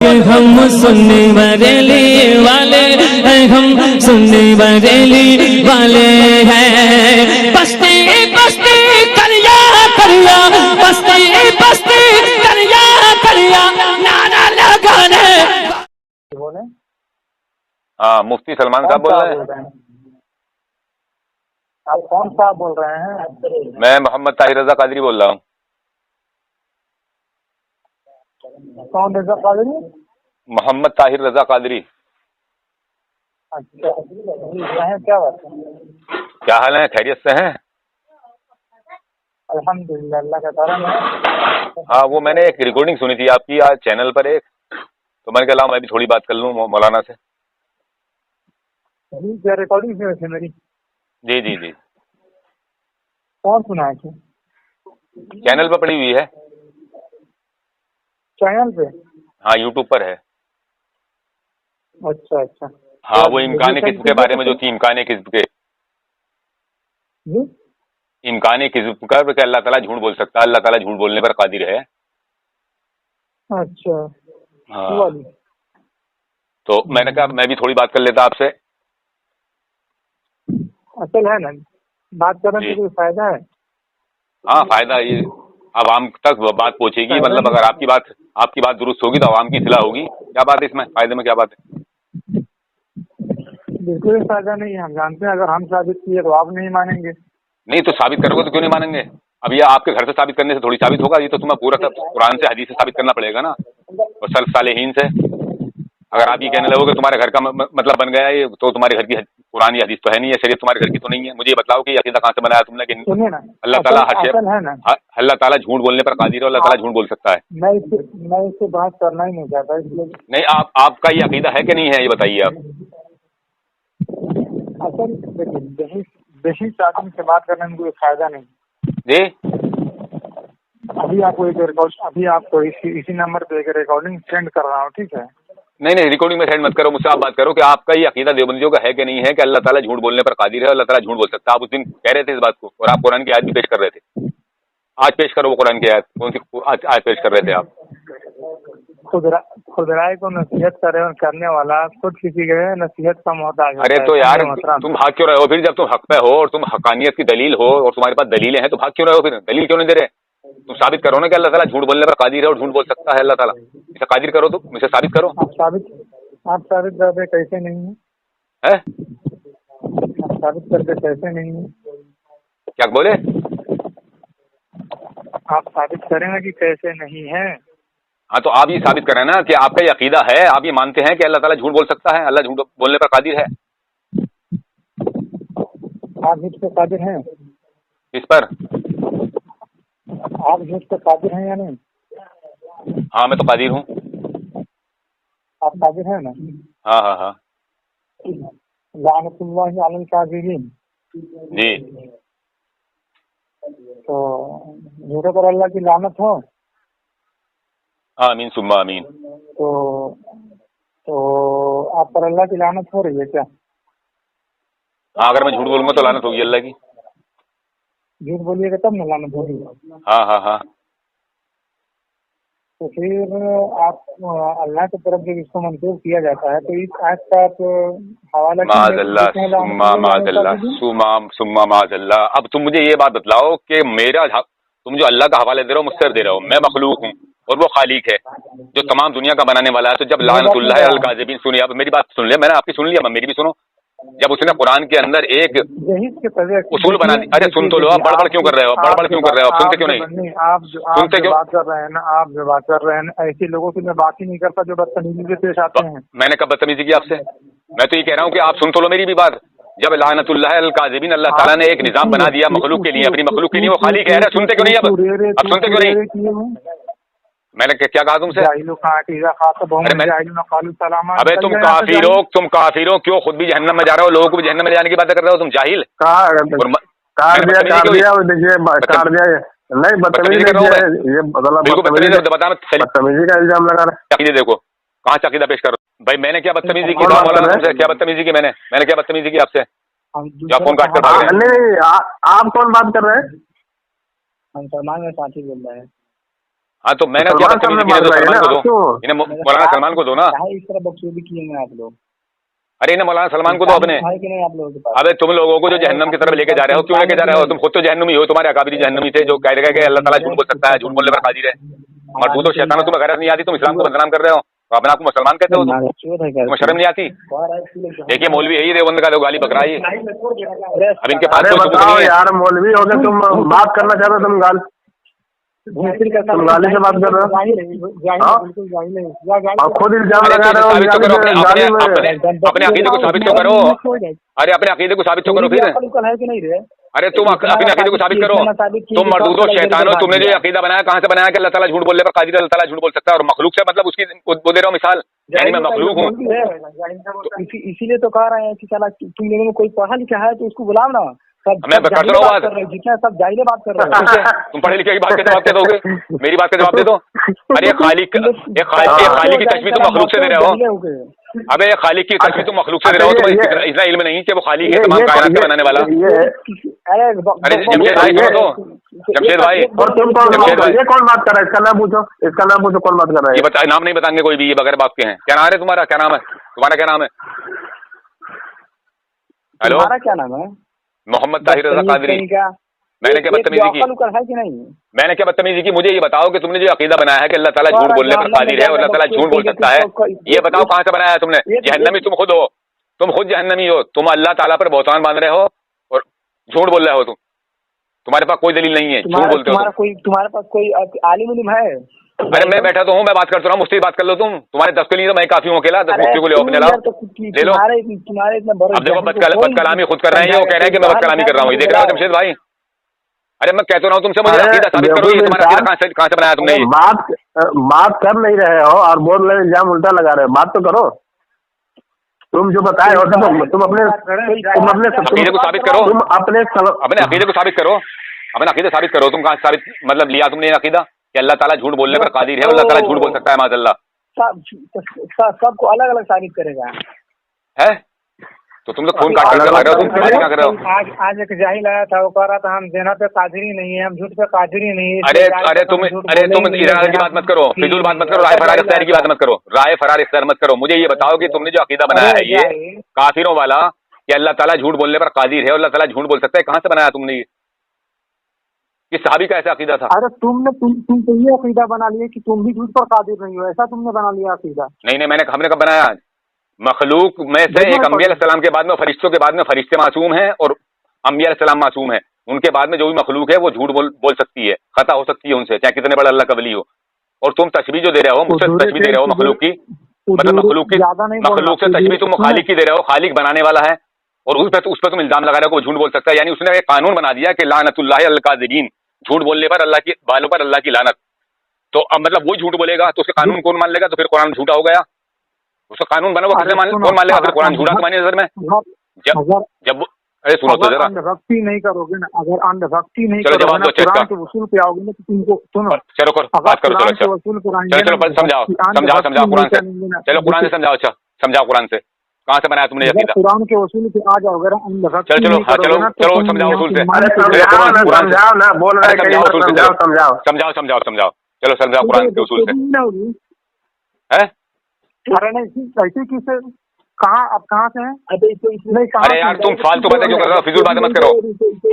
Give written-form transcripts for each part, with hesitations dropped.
ہم سننے بریلی والے ہیں، ہم سننے بریلی والے ہیں، بستی بستی کریا کریا، بستی بستی کریا کریا، نعرہ لگانے۔ ہاں مفتی سلمان صاحب بول رہے ہیں؟ آپ کون صاحب بول رہے ہیں؟ میں محمد طاہر رضا قادری بول رہا ہوں۔ کون رضا قادری؟ محمد طاہر رضا قادری۔ اچھا کیا بات ہے؟ کیا حال ہے؟ خیریت سے ہیں؟ الحمدللہ اللہ کا کرم ہے۔ ہاں وہ میں نے ایک ریکارڈنگ سنی تھی آپ کی آج چینل پر ایک، تو میں نے کہا میں بھی تھوڑی بات کر لوں مولانا سے۔ کیا ریکارڈنگ سے ویسے میری؟ جی جی جی کون سنا ہے؟ چینل پر پڑی ہوئی ہے۔ چینل پہ؟ ہاں یوٹیوب پر ہے۔ اچھا اچھا ہاں وہ امکان کذب کے بارے میں جو تھی، امکان کذب کے، جی امکان کذب کا کہ اللہ تعالیٰ جھوٹ بول سکتا ہے، اللہ تعالیٰ جھوٹ بولنے پر قادر ہے۔ اچھا ہاں تو میں نے کہا میں بھی تھوڑی بات کر لیتا آپ سے۔ اصل ہے نا بات کرنے سے کوئی فائدہ ہے؟ ہاں فائدہ یہ عوام تک بات پہنچے گی، مطلب اگر آپ کی بات درست ہوگی تو عوام کی اصلاح ہوگی۔ کیا بات ہے اس میں فائدے میں؟ کیا بات ہے؟ بالکل فائدہ نہیں ہے، ہم جانتے ہیں، اگر ہم ثابت کیے تو آپ نہیں مانیں گے۔ نہیں تو ثابت کرو گے تو کیوں نہیں مانیں گے؟ اب یہ آپ کے گھر سے ثابت کرنے سے تھوڑی ثابت ہوگا، یہ تو تمہیں پورا قرآن سے حدیث سے ثابت کرنا پڑے گا نا، اور سلف صالحین سے۔ اگر آپ یہ کہنے لگو کہ تمہارے گھر کا مطلب بن گیا ہے تو تمہارے گھر کی قرآن یا حدیث تو ہے نہیں ہے، شریعت تمہارے گھر کی تو نہیں ہے، مجھے یہ بتلاؤ کہ یہ عقیدہ کہاں سے بنایا تم نے کہ اللہ تعالیٰ اللہ تعالیٰ جھوٹ بولنے پر قادر ہے، اللہ تعالیٰ جھوٹ بول سکتا ہے؟ میں اس سے بات کرنا ہی نہیں چاہتا، اس لیے نہیں آپ کا یہ عقیدہ ہے کہ نہیں ہے، یہ بتائیے آپ۔ اصل دیکھیے بہیش آدمی سے بات کرنے میں کوئی فائدہ نہیں۔ جی ابھی آپ کو اسی نمبر پہ ایک ریکارڈنگ سینڈ کر رہا ہوں، ٹھیک ہے؟ نہیں ریکارڈنگ میں سینڈ مت کرو، مجھ سے آپ بات کرو کہ آپ کا یہ عقیدہ دیوبندیوں کا ہے کہ نہیں ہے کہ اللہ تعالیٰ جھوٹ بولنے پر قادر ہے، اللہ تعالیٰ جھوٹ بول سکتا ہے۔ آپ اس دن کہہ رہے تھے اس بات کو، اور آپ قرآن کی آیت بھی پیش کر رہے تھے۔ آج پیش کرو وہ قرآن کی آیت، کون سی آیت پیش کر رہے تھے آپ؟ خود رائے کو نصیحت کرنے والا خود کسی کے نصیحت کا محتاج ہوتا ہے۔ ارے تو یار تم بھاگ کیوں رہے ہو پھر؟ جب تم حق پہ ہو اور تم حقانیت کی دلیل ہو اور تمہارے پاس دلیلیں ہیں تو بھاگ کیوں رہے ہو پھر؟ دلیل کیوں نہیں دے رہے؟ تم ثابت کرو نا کہ اللہ تعالیٰ جھوٹ بولنے پر قادر ہے اور جھوٹ بول سکتا ہے اللہ تعالیٰ، اسے قادر کرو، تم اسے ثابت کرو۔ آپ ثابت کرتے کیسے نہیں ہے آپ ثابت کرتے کیسے نہیں ہیں؟ کیا بولے؟ آپ ثابت کریں گے کہ کیسے نہیں ہے؟ ہاں تو آپ یہ ثابت کریں نا کہ آپ کا یہ عقیدہ ہے، آپ یہ مانتے ہیں کہ اللہ تعالیٰ جھوٹ بول سکتا ہے، اللہ جھوٹ بولنے پر قادر ہے۔ آپ جھوٹ پہ قادر ہیں؟ کس پر؟ آپ جھوٹ پہ قادر ہیں یا نہیں؟ ہاں میں تو قادر ہوں۔ آپ قادر ہیں نا؟ ہاں ہاں ہاں لعنت اللہ علی الکاذبین۔ جی تو جھوٹے پر اللہ کی لعنت ہو آمین ثم آمین۔ تو آپ پر اللہ کی لعنت ہو رہی ہے کیا؟ ہاں اگر میں جھوٹ بولوں گا تو لعنت ہوگی اللہ کی۔ جھوٹ بولیے گا تب نہ لعنت ہوگی۔ ہاں ہاں ہاں تو پھر آپ اللہ کی طرف جب اس کو منسوخ کیا جاتا ہے تو اس آیت کا آپ حوالہ معاذ اللہ ثم معاذ اللہ۔ اب تم مجھے یہ بات بتلاؤ کہ میرا تم جو اللہ کا حوالہ دے رہے ہو مجھ سے دے رہے ہو، میں مخلوق ہوں اور وہ خالق ہے جو تمام دنیا کا بنانے والا ہے۔ تو جب لعنت اللہ علی الکاذبین، سنیے اب میری بات سن لیں، میں نے آپ کی سن لیا، میری بھی سنو۔ جب اس نے قرآن کے اندر ایک اصول بنا دی، ارے سن تو لو، آپ بڑبڑ کیوں کر رہے ہو؟ بڑبڑ کیوں کر رہے ہو؟ آپ سنتے کیوں نہیں؟ آپ جو بات کر رہے ہیں نا، آپ جو بات کر رہے ہیں ایسے لوگوں سے میں بات ہی نہیں کرتا جو بدتمیزی سے پیش آتے ہیں۔ میں نے کب بدتمیزی کی آپ سے؟ میں تو یہ کہہ رہا ہوں کہ آپ سن تو لو میری بھی بات۔ جب لعنت اللہ علی الکاذبین، اللہ تعالیٰ نے ایک نظام بنا دیا مخلوق کے لیے، اپنی مخلوق کے لیے، وہ خالق ہے۔ ارے سنتے کیوں نہیں؟ اب سنتے کیوں نہیں؟ میں نے کیا کہا تم سے؟ ابے تم کافر ہو، کیوں خود بھی جہنم میں جا رہے ہو، لوگوں کو بھی جہنم میں جانے کی باتیں کر رہے ہو؟ تم جاہل۔ بدتمیزی کا الزام لگا رہے ہیں۔ دیکھو کہاں عقیدہ پیش کر رہا ہوں بھائی، میں نے کیا بدتمیزی کی؟ کیا بدتمیزی کی؟ میں نے کیا بدتمیزی کی آپ سے؟ فون کاٹ کر بھاگ رہے ہیں؟ نہیں آپ کون بات کر رہے ہیں؟ ہم سلمان میں ساتھی بول رہے ہیں۔ हाँ तो मैंने क्या बदतमीजी की है तो सलमान को दो, इन्हें मौलाना सलमान को दो ना। इस तरह बकचोदी किए हैं आप लोग, अरे इन्हें मौलाना सलमान को दो अपने। है कि नहीं आप लोगों के पास? अबे तुम लोगों को जो जहन्नम की तरफ लेके जा रहे हो, क्यों लेके जा रहे हो? तुम खुद तो जहन्नुमी हो, तुम्हारे अकाबिरी जहन्नुमी थे जो कह रहे कि अल्लाह ताला झूठ बोल सकता है, झूठ बोलने पर कादिर है। और तू तो शैतान, तुम्हें गैरत नहीं आती, तुम इस्लाम को बदनाम कर रहे हो, तो अपने आप को मुसलमान कहते हो, तुम्हें शर्म नहीं आती? देखिए मौलवी है ही देवबंद का, जो गाली बक रहा है ये। अब इनके पास कोई सबूत नहीं है यार मौलवी हो गए तुम, बात करना चाहते हो तुम तुम गाली से बात कर रहे हो और खुद इल्जाम लगा रहे हो। साबित तो करो अपने अकीदे को साबित तो करो। अरे अपने अकीदे को साबित तो करो फिर। अरे तुम अपने अकीदे को साबित करो। तुम मरदूदो शैतान हो, तुमने जो अकीदा बनाया कहाँ से बनाया कि अल्लाह ताला झूठ बोलने पर कादिर, अल्लाह ताला झूठ बोल सकता है, और मखलूक से मतलब उसकी वो दे रहा हूँ मिसाल, यानी मैं मखलूक हूँ। इसीलिए तो कह रहे हैं कि चला तुम लोगों में कोई पढ़ा लिखा है तो उसको बुलाओ ना। मैं करता रहा हूँ बात, जितना सब जाहिले बात कर रहे हैं। तुम पढ़े लिखे की बात के जवाब दे दोगे, मेरी बात का जवाब दे दो। अरे खालिक की तशबीह तुम मखलूक से दे रहे हो। अबे ये खालिक की तशबीह तुम मखलूक से दे रहे हो, तुम्हें इतना इल्म नहीं कि वो खालिक है तमाम कायनात का बनाने वाला। अरे जमशेद भाई सुनो तो, जमशेद भाई, और तुम ये कौन बात कर रहा है? इसका नाम पूछो, इसका नाम पूछो, कौन बात कर रहा है? ये बता, नाम नहीं बताएंगे कोई भी, ये बगैर बाप के हैं। क्या नाम है तुम्हारा? क्या नाम है तुम्हारा? क्या नाम है? हेलो, तुम्हारा क्या नाम है? मोहम्मद ताहिर रज़ा कादरी। मैंने क्या बदतमीजी की? है कि नहीं? मैंने क्या बदतमीजी की? मुझे ये बताओ कि तुमने जो अकीदा बनाया है कि अल्लाह ताला झूठ बोलने पर कादिर है और अल्लाह ताला झूठ बोल सकता है, ये बताओ कहाँ से बनाया है तुमने? जहन्नमी तुम खुद हो, तुम खुद जहन्नमी हो। तुम अल्लाह ताला पर बहतान बांध रहे हो और झूठ बोल रहे हो। तुम्हारे पास कोई दलील नहीं है, झूठ बोलते हो। तुम्हारे पास कोई आलिम उलिम है? अरे मैं बैठा तो हूँ, मैं बात करता रहा हूँ, मुझसे बात कर लो तुम। तुम्हारे 10 के लिए तो मैं काफी हूँ अकेला, 10 मुफ्ती को ले अपने लाओ, ले लो। अब देखो बदकलामी खुद कर रहे हैं, वो कह रहे हैं कि मैं बदकलामी कर रहा हूँ, ये देख रहे हो जमशेद भाई? अरे मैं कहता रहा हूँ तुमसे, मुझे अकीदा साबित करो, ये तुम्हारा अकीदा कहाँ से बनाया तुमने? बात कर नहीं रहे हो और बोल रहे इल्जाम उल्टा लगा रहे हो, बात तो करो। तुम जो बताए हो तुम अपने अकीदे को साबित करो, तुम अपने अकीदे को साबित करो, अपना अकीदा साबित करो। तुम कहाँ से साबित मतलब लिया तुमने अकीदा कि अल्लाह ताला झूठ बोलने पर कादिर है, अल्लाह ताला झूठ बोल सकता है माज़अल्लाह? सबको अलग अलग साबित करेगा है तो तुम लोग खून काट कर रहे हो, तुम क्या कर रहे हो? आज एक जाहिल आया था, वो कह रहा था हम ज़िना पे कादिरी नहीं है, हम झूठ पे कादिरी नहीं है। अरे तुम इरादा की बात मत करो, फिजूल बात मत करो, राय फरार इख्तियार की बात मत करो, राय फरार इख्तियार मत करो। मुझे ये बताओ कि तुमने जो अकीदा बनाया है ये काफिरों वाला कि अल्लाह ताला झूठ बोलने पर कादिर है, अल्लाह ताला झूठ बोल सकता है, कहाँ से बनाया तुमने? ये सहाबी का ऐसा अकीदा था? अरे तुम तो ये अकीदा बना लिया कि तुम भी झूठ पर कादिर नहीं हो, ऐसा तुमने बना लिया अकीदा। नहीं, हमने कब बनाया? मखलूक में से एक अंबिया अलैहिस्सलाम के बाद में, फरिश्तों के बाद में फरिश्ते मासूम हैं और अंबिया अलैहिस्सलाम मासूम है। उनके बाद में जो भी मखलूक है वो झूठ बोल सकती है, खता हो सकती है उनसे, चाहे कितने बड़ा अल्लाह का वली हो। और तुम तशबीह जो दे रहे हो, मुझसे तशबीह दे रहे हो मखलूक की, मतलब मखलूक से तशबीह तुम खालिक की दे रहे हो, खालिक बनाने वाला है, और उस पर तुम इल्जाम लगा रहे हो कि वो झूठ बोल सकता है। यानी उसने एक कानून बना दिया कि लानतुल्लाहि अलल काज़िबीन, झूठ बोलने पर अल्लाह की बालों पर अल्लाह की लानत। तो अब मतलब वो झूठ बोलेगा तो उसके कानून कौन मान लेगा? तो फिर कुरान झूठा हो गया। उसका कानून बना वो किसने कौन मान लेगा? फिर कुरान झूठा तुम्हारी नजर में? जब अरे सुनो तो जरा, अंधभक्ति नहीं करोगे ना, अगर अंधभक्ति नहीं चलो जवाब दो, कुरान के वसूल पे आओगे ना तो तुमको सुनो, चलो बात करो, चलो समझाओ कुरान से, चलो कुरान से समझाओ। अच्छा समझाओ कुरान से, कहाँ से बनाया तुमने अकीदा? कुरान के वसूल पे आ जाओगे ना, अंधभक्ति चलो समझाओ उसूल से, समझाओ, चलो समझाओ कुरान के उसूल से। है अरे नहीं ऐसे किसे कहाँ, आप कहाँ से हैं? अरे यार तुम फालतू बातें क्यों कर रहे हो? फिजूल बातें मत करो,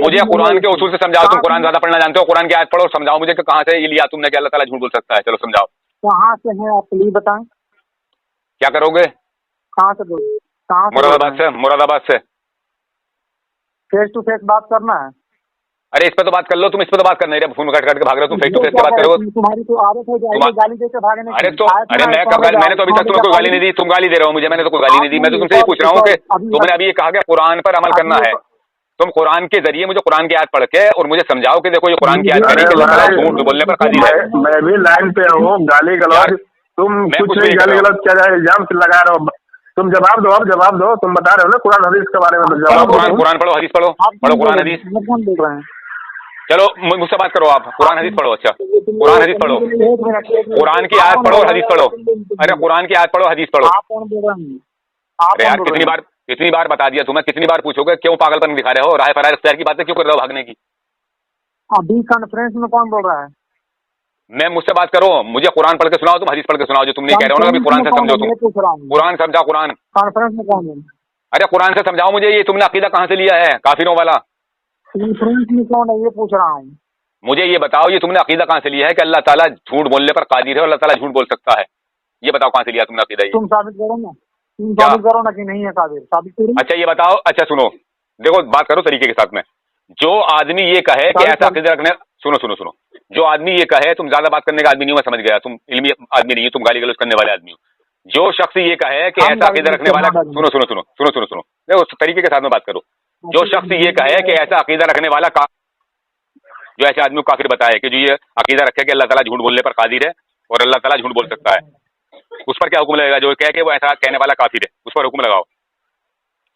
मुझे कुरान के उसूल से समझाओ। तुम कुरान ज्यादा पढ़ना जानते हो, कुरान की आयत पढ़ो, समझाओ मुझे कि कहाँ से ये लिया तुमने कि अल्लाह ताला झूठ बोल सकता है। चलो समझाओ कहाँ से है आप प्लीज बताएं। क्या करोगे? कहाँ से बोल? मुरादाबाद से फेस टू फेस बात करना है। अरे इस पे तो बात कर लो, तुम इस पे तो बात कर नहीं रहे, फोन कट के भाग रहे हो, तुम फेस टू फेस की बात करो। तुम्हारी तो आदत है गाली देकर भागने की। अरे तो मैंने तो अभी तक तुम्हें कोई गाली नहीं दी, तुम गाली दे रहे हो मुझे, मैंने तो कोई गाली नहीं दी। मैं तो तुमसे ये पूछ रहा हूँ कि तुमने अभी ये कहा कि कुरान पर अमल करना है, तुम कुरान के जरिए मुझे कुरान की आयत पढ़ के और मुझे समझाओ कि देखो ये कुरान की आयत झूठ बोलने पर कादिर है। मैं भी लाइन पे हूँ, गाली गलौज तुम कुछ नहीं, गाली गलौज क्या इल्जाम लगा रहे हो? तुम जवाब दो, अब जवाब दो, तुम बता रहे हो ना कुरान हदीस के बारे में, जवाब दो। कुरान पढ़ो, हदीस पढ़ो, कुरान हदीस। बोल रहे हैं चलो मुझसे बात करो आप, कुरान हदीस पढ़ो। अच्छा कुरान हदीस पढ़ो, कुरान की आयत पढ़ो और हदीस पढ़ो। अरे कुरान की आयत पढ़ो, हदीस पढ़ो। अरे यार कितनी बार बता दिया तुम्हें, कितनी बार पूछोगे? क्यों पागलपन दिखा रहे हो? राय फरार इख्तियार की बातें क्यों कर रहे हो भागने की? अभी कॉन्फ्रेंस में कौन बोल रहा है? मैं मुझसे बात करो, मुझे कुरान पढ़ के सुनाओ, तुम हदीस पढ़ के सुनाओ, जो तुम नहीं कह रहे हो ना, अभी कुरान से समझो, तुम पूछ रहा हूँ कुरान समझाओ, कुरान, कॉन्फ्रेंस में कौन है? अरे कुरान से समझाओ मुझे, ये तुमने अकीदा कहाँ से लिया है काफिरों वाला? कॉन्फ्रेंस में कौन है ये पूछ रहा हूँ। मुझे ये बताओ, ये तुमने अकीदा कहाँ से लिया है कि अल्लाह ताला झूठ बोलने पर कादिर है और अल्लाह ताला झूठ बोल सकता है? ये बताओ कहाँ से लिया तुमने अकीदा ये? तुम साबित करो ना, तुम क्या? साबित करो ना कि नहीं है कादिर, साबित करो। अच्छा ये बताओ, अच्छा सुनो, देखो बात करो तरीके के साथ में। जो आदमी ये कहे कि ऐसा अकीदा रखने, सुनो सुनो सुनो, जो आदमी ये कहे, तुम ज्यादा बात करने का आदमी नहीं हो, मैं समझ गया, तुम इल्मी आदमी नहीं हो, तुम गाली गलौज करने वाले आदमी हो। जो शख्स ये कहे कि ऐसा अकीदा रखने वाला, सुनो सुनो सुनो सुनो सुनो सुनो, देखो तरीके के साथ में बात करो। जो शख्स ये कहे कि ऐसा अकीदा रखने वाला जो ऐसे आदमी को काफिर बताए कि जो ये अकीदा रखे कि अल्लाह ताला झूठ बोलने पर कादिर है और अल्लाह ताला झूठ बोल सकता है, उस पर क्या हुक्म लगेगा? जो कहे कि वो ऐसा कहने वाला काफिर है, उस पर हुक्म लगाओ।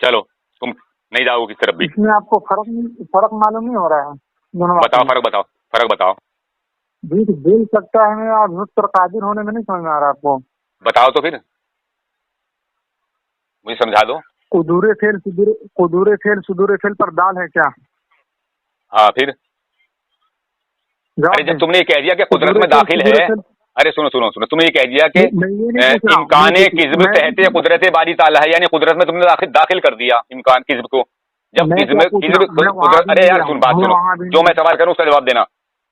चलो तुम नहीं जाओ किस तरफ भी। इसमें आपको फर्क मालूम नहीं हो रहा है? बताओ फर्क, बताओ फर्क बताओ। झूठ बोल सकता है और झूठ पर कादिर होने में नहीं समझ में आ रहा आपको? बताओ तो फिर, मुझे समझा दो। कुदूरे फेल सुदूरे फेल पर दाल है क्या? हाँ फिर, अरे जब तुमने ये कह दिया कि कुदरत में दाखिल है, अरे सुनो सुनो सुनो, तुमने ये कह दिया कि इम्कान किस्म तहते कुदरत बारी ताला है, यानी कुदरत में तुमने दाखिल कर दिया इम्कान किस्म को। जब किस्म कुदरत, अरे यार सुन, बात सुनो, जो मैं सवाल करूँ उसका जवाब देना।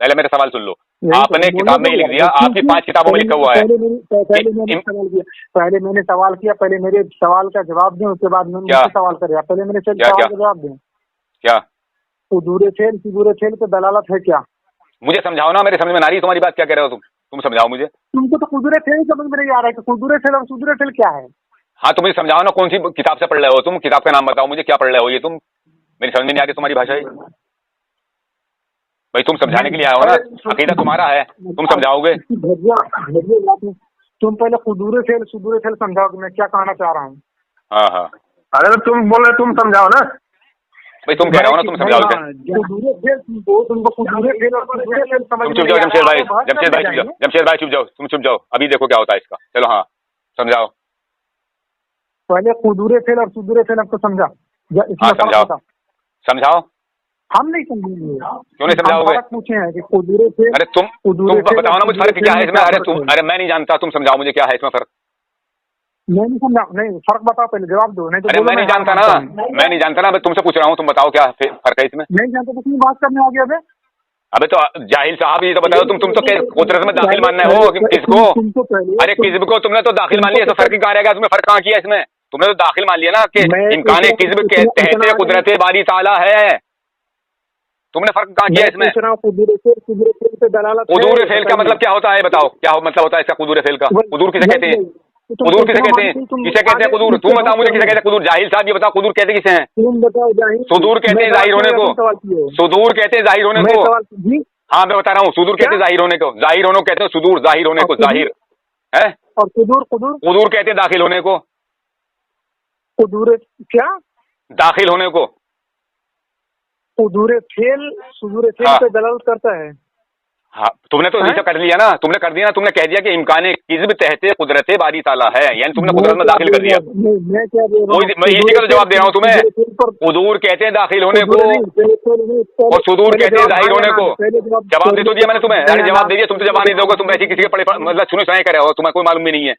पहले मेरा सवाल सुन लो। आपने किताब में ही लिख दिया, आपकी 5 किताबों में लिखा हुआ है। पहले मैंने सवाल किया, पहले मेरे सवाल का जवाब दें, उसके बाद मैंने सवाल कर, पहले मेरे सवाल का जवाब दें। क्या कुदूरे फेल सुदूरे फेल पे दलालत है क्या? मुझे समझाओ ना, मेरे समझ में ना रही तुम्हारी बात, क्या कह रहे हो तुम समझाओ मुझे। तुमको तो कुदूरे फेल समझ में नहीं आ रहा है कि कुदूरे फेल और सुदूरे फेल क्या है? हाँ तो मुझे समझाओ ना, कौन सी किताब से पढ़ रहे हो तुम? किताब का नाम बताओ मुझे, क्या पढ़ रहे हो ये तुम? मेरी समझ में नहीं आ रही तुम्हारी भाषा ही। भाई तुम समझाने के लिए आए हो ना, अकीदा तुम्हारा है, तुम समझाओगे। तुम पहले कुदूरे फेल सुदूरे फेल समझाओ कि मैं क्या कहना चाह रहा हूँ। हाँ हाँ, अरे तो तुम बोल रहे, तुम समझाओ ना भाई, तुम कह रहे हो ना, तुम समझाओ। तुम चुप जाओ जमशेद भाई, जमशेद भाई चुप जाओ, तुम चुप जाओ, अभी देखो क्या होता है इसका। चलो हाँ समझाओ। पहले कुदूरे फेल और सुदूरे फेल आपको समझा? हाँ समझाओ, समझाओ। हम नहीं समझेंगे। क्यों नहीं समझाओगे? पूछे हैं कि कुदूरे फेल, अरे तुम बताओ ना मुझे फर्क क्या है इसमें। अरे मैं नहीं जानता, तुम समझाओ मुझे क्या है इसमें फर्क। मैं नहीं समझा, नहीं फर्क बताओ, पहले जवाब दो। नहीं तो अरे मैं नहीं जानता ना, मैं नहीं जानता ना, मैं तुमसे पूछ रहा हूँ, तुम बताओ क्या फर्क है इसमें। नहीं जानता तो क्यों बात करने आ गया? अबे तो जाहिल साहब ये तो बताओ, तुम तो कुदरत में दाखिल मानना हो किसको? अरे किस्म को तुमने तो दाखिल मान लिया, तो फर्क कहाँ रहेगा? तुम्हें फर्क कहाँ किया इसमें? तुमने तो दाखिल मान लिया ना कि इम्कान किस्म के तहते कुदरत बारी ताला है। तुमने फर्क कहाँ किया इसमें? कुदूर फेल का मतलब क्या होता है बताओ, क्या मतलब होता है इसका कुदूर फेल का? कुदूर किसे कहते हैं? कुदूर किसे कहते हैं? किसे कहते हैं कुदूर? तुम बताओ मुझे किसे कहते हैं कुदूर? जाहिल साहब ये बताओ, कुदूर कहते किसे हैं? सुदूर कहते हैं जाहिर होने को, सुदूर कहते हैं जाहिर होने को। हाँ मैं बता रहा हूँ, सुदूर कहते हैं जाहिर होने को, जाहिर होने को कहते हैं सुदूर, जाहिर होने को जाहिर है। और कुदूर कहते हैं दाखिल होने को। कुदूर क्या? दाखिल होने को। कुदूरे फेल सुदूरे फेल पे दलालत करता है। हाँ तुमने तो ऐसा कर लिया ना, तुमने कर दिया ना, तुमने कह दिया कि इम्कान किस्म तहते कुदरत बारी ताला है, यानी तुमने कुदरत में दाखिल कर दिया। मैं इसी का तो जवाब दे रहा हूँ तुम्हें। कुदूर कहते हैं दाखिल होने को और सुदूर कहते हैं जाहिर होने को। जवाब दे तो दिया मैंने तुम्हें, अरे जवाब दे दिया, तुम तो जवाब नहीं दोगे, तुम ऐसी किसी के पड़े मतलब सुने सुनाई कर रहे हो, तुम्हें कोई मालूम भी नहीं है।